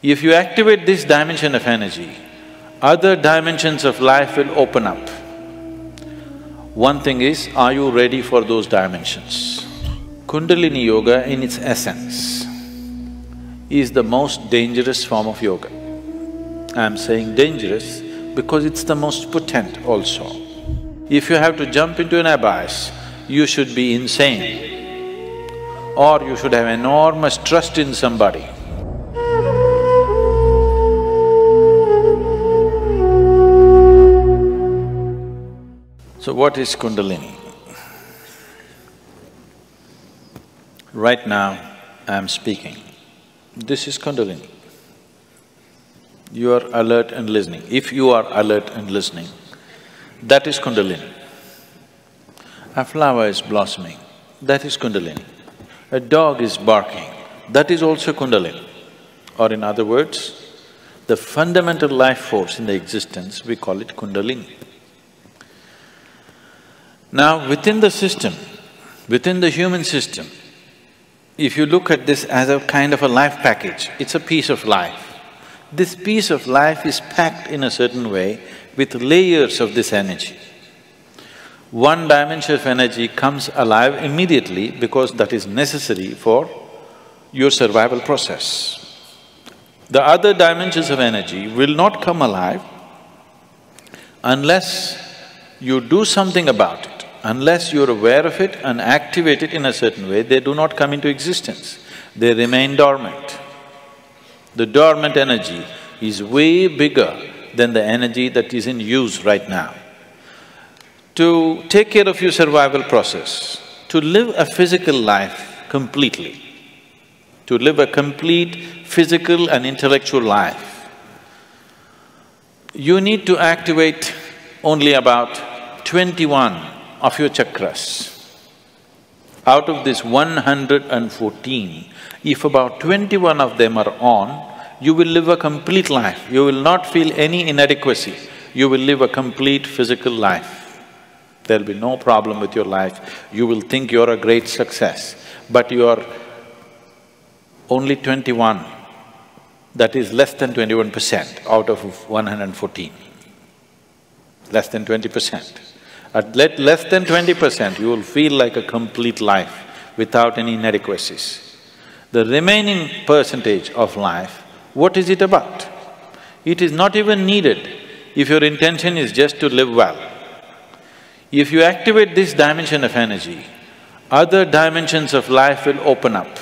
If you activate this dimension of energy, other dimensions of life will open up. One thing is, are you ready for those dimensions? Kundalini yoga in its essence is the most dangerous form of yoga. I'm saying dangerous because it's the most potent also. If you have to jump into an abyss, you should be insane or you should have enormous trust in somebody. So what is Kundalini? Right now, I'm speaking. This is Kundalini. You are alert and listening. If you are alert and listening, that is Kundalini. A flower is blossoming, that is Kundalini. A dog is barking, that is also Kundalini. Or in other words, the fundamental life force in the existence, we call it Kundalini. Now, within the system, within the human system, if you look at this as a kind of a life package, it's a piece of life. This piece of life is packed in a certain way with layers of this energy. One dimension of energy comes alive immediately because that is necessary for your survival process. The other dimensions of energy will not come alive unless you do something about it. Unless you're aware of it and activate it in a certain way, they do not come into existence. They remain dormant. The dormant energy is way bigger than the energy that is in use right now. To take care of your survival process, to live a physical life completely, to live a complete physical and intellectual life, you need to activate only about 21 of your chakras. Out of this 114, if about 21 of them are on, you will live a complete life. You will not feel any inadequacy. You will live a complete physical life. There'll be no problem with your life. You will think you're a great success, but you're only 21. That is less than 21% out of 114. Less than 20%. At less than 20%, you will feel like a complete life without any inadequacies. The remaining percentage of life, what is it about? It is not even needed if your intention is just to live well. If you activate this dimension of energy, other dimensions of life will open up.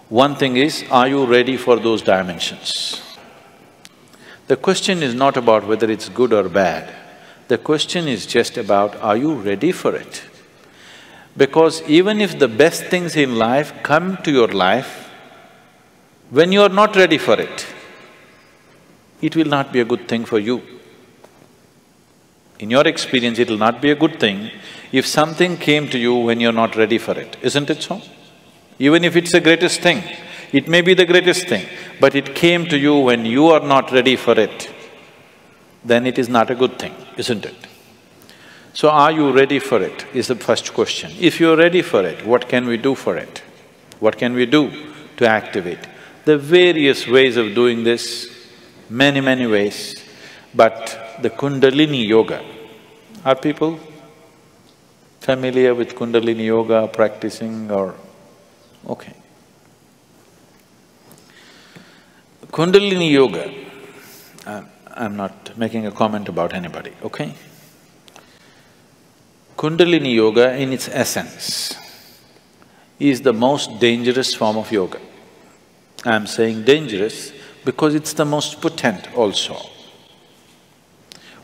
One thing is, are you ready for those dimensions? The question is not about whether it's good or bad. The question is just about, are you ready for it? Because even if the best things in life come to your life, when you are not ready for it, it will not be a good thing for you. In your experience, it will not be a good thing if something came to you when you're not ready for it, isn't it so? Even if it's the greatest thing, it may be the greatest thing, but it came to you when you are not ready for it, then it is not a good thing, isn't it? So are you ready for it, is the first question. If you're ready for it, what can we do for it? What can we do to activate? There are various ways of doing this, many ways, but the Kundalini yoga, are people familiar with Kundalini yoga, practicing or… okay. Kundalini yoga, I'm not making a comment about anybody, okay? Kundalini yoga in its essence is the most dangerous form of yoga. I'm saying dangerous because it's the most potent also.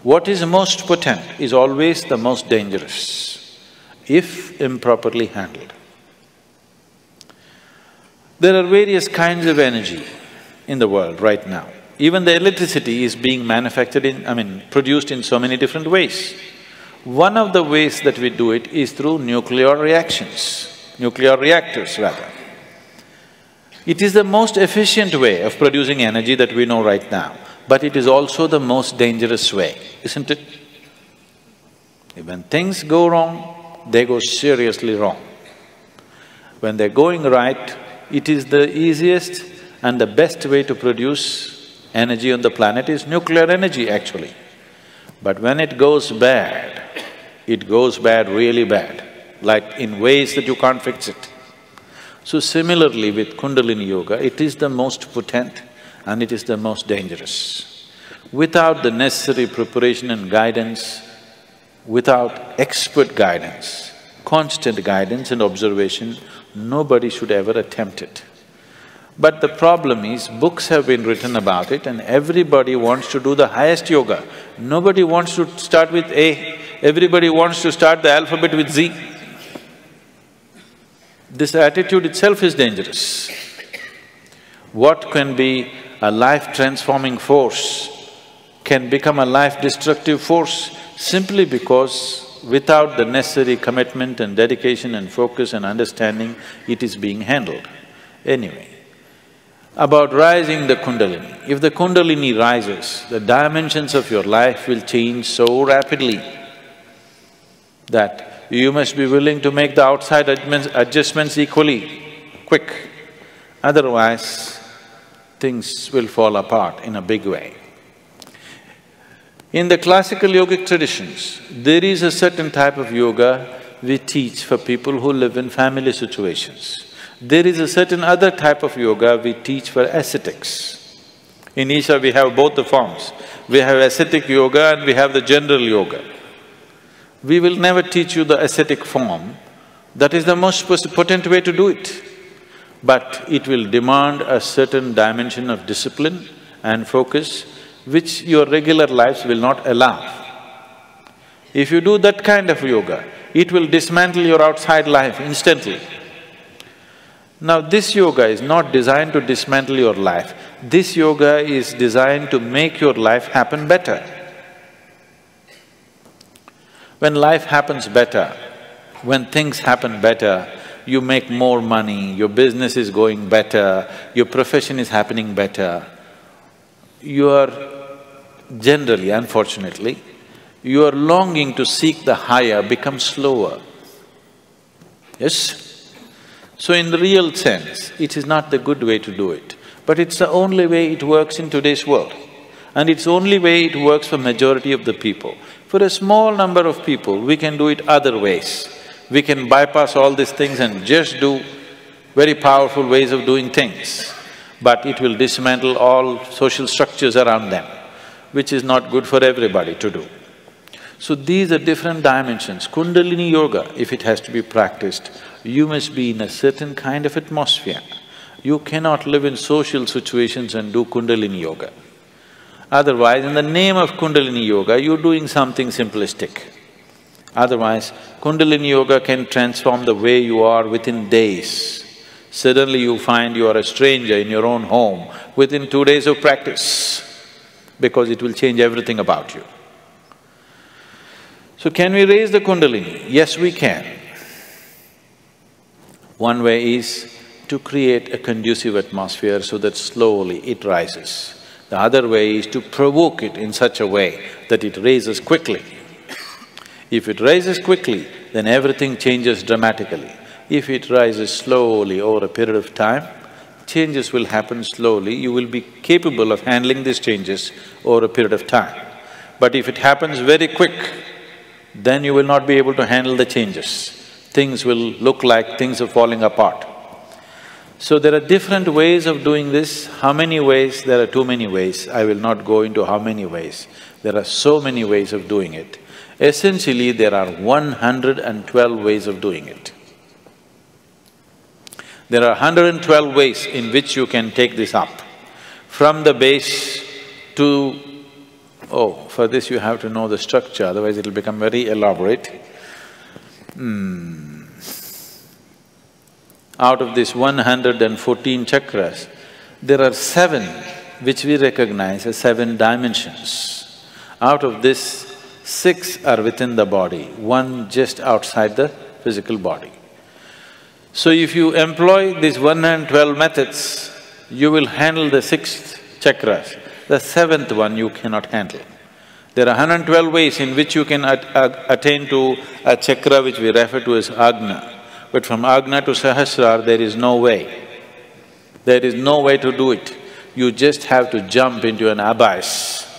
What is most potent is always the most dangerous, if improperly handled. There are various kinds of energy in the world right now. Even the electricity is being manufactured produced in so many different ways. One of the ways that we do it is through nuclear reactions, nuclear reactors rather. It is the most efficient way of producing energy that we know right now, but it is also the most dangerous way, isn't it? When things go wrong, they go seriously wrong. When they're going right, it is the easiest And the best way to produce energy on the planet is nuclear energy actually. But when it goes bad really bad, like in ways that you can't fix it. So similarly with Kundalini Yoga, it is the most potent and it is the most dangerous. Without the necessary preparation and guidance, without expert guidance, constant guidance and observation, nobody should ever attempt it. But the problem is, books have been written about it and everybody wants to do the highest yoga. Nobody wants to start with A, everybody wants to start the alphabet with Z. This attitude itself is dangerous. What can be a life-transforming force can become a life-destructive force simply because without the necessary commitment and dedication and focus and understanding, it is being handled. Anyway, about rising the Kundalini. If the Kundalini rises, the dimensions of your life will change so rapidly that you must be willing to make the outside adjustments equally quick. Otherwise, things will fall apart in a big way. In the classical yogic traditions, there is a certain type of yoga we teach for people who live in family situations. There is a certain other type of yoga we teach for ascetics. In Isha we have both the forms. We have ascetic yoga and we have the general yoga. We will never teach you the ascetic form, that is the most potent way to do it. But it will demand a certain dimension of discipline and focus which your regular lives will not allow. If you do that kind of yoga, it will dismantle your outside life instantly. Now this yoga is not designed to dismantle your life, this yoga is designed to make your life happen better. When life happens better, when things happen better, you make more money, your business is going better, your profession is happening better, your generally, unfortunately, your longing to seek the higher becomes slower. Yes? So in the real sense, it is not the good way to do it, but it's the only way it works in today's world. And it's the only way it works for majority of the people. For a small number of people, we can do it other ways. We can bypass all these things and just do very powerful ways of doing things, but it will dismantle all social structures around them, which is not good for everybody to do. So these are different dimensions. Kundalini Yoga, if it has to be practiced, you must be in a certain kind of atmosphere. You cannot live in social situations and do Kundalini Yoga. Otherwise, in the name of Kundalini Yoga, you're doing something simplistic. Otherwise, Kundalini Yoga can transform the way you are within days. Suddenly you find you are a stranger in your own home within 2 days of practice, because it will change everything about you. So can we raise the Kundalini? Yes, we can. One way is to create a conducive atmosphere so that slowly it rises. The other way is to provoke it in such a way that it raises quickly. If it rises quickly, then everything changes dramatically. If it rises slowly over a period of time, changes will happen slowly, you will be capable of handling these changes over a period of time. But if it happens very quick, then you will not be able to handle the changes. Things will look like things are falling apart. So there are different ways of doing this. How many ways? There are too many ways. I will not go into how many ways. There are so many ways of doing it. Essentially, there are 112 ways of doing it. There are 112 ways in which you can take this up. From the base to… for this you have to know the structure, otherwise it'll become very elaborate. Out of these 114 chakras, there are 7 which we recognize as 7 dimensions. Out of this, 6 are within the body, 1 just outside the physical body. So if you employ these 112 methods, you will handle the 6th chakras. The 7th one you cannot handle. There are 112 ways in which you can attain to a chakra which we refer to as Agna. But from Agna to Sahasrara, there is no way. There is no way to do it. You just have to jump into an abyss.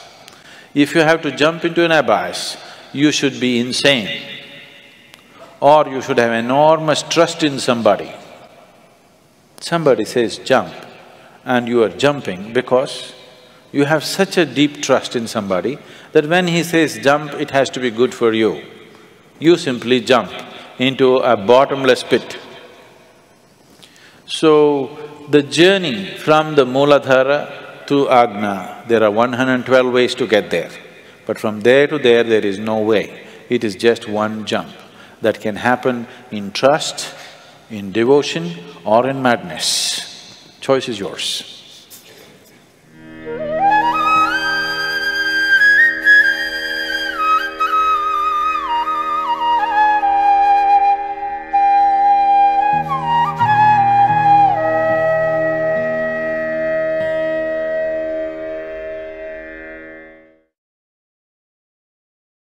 If you have to jump into an abyss, you should be insane, or you should have enormous trust in somebody. Somebody says jump, and you are jumping because you have such a deep trust in somebody that when he says jump, it has to be good for you. You simply jump into a bottomless pit. So, the journey from the Mooladhara to Ajna, there are 112 ways to get there. But from there to there is no way. It is just one jump that can happen in trust, in devotion or in madness. Choice is yours.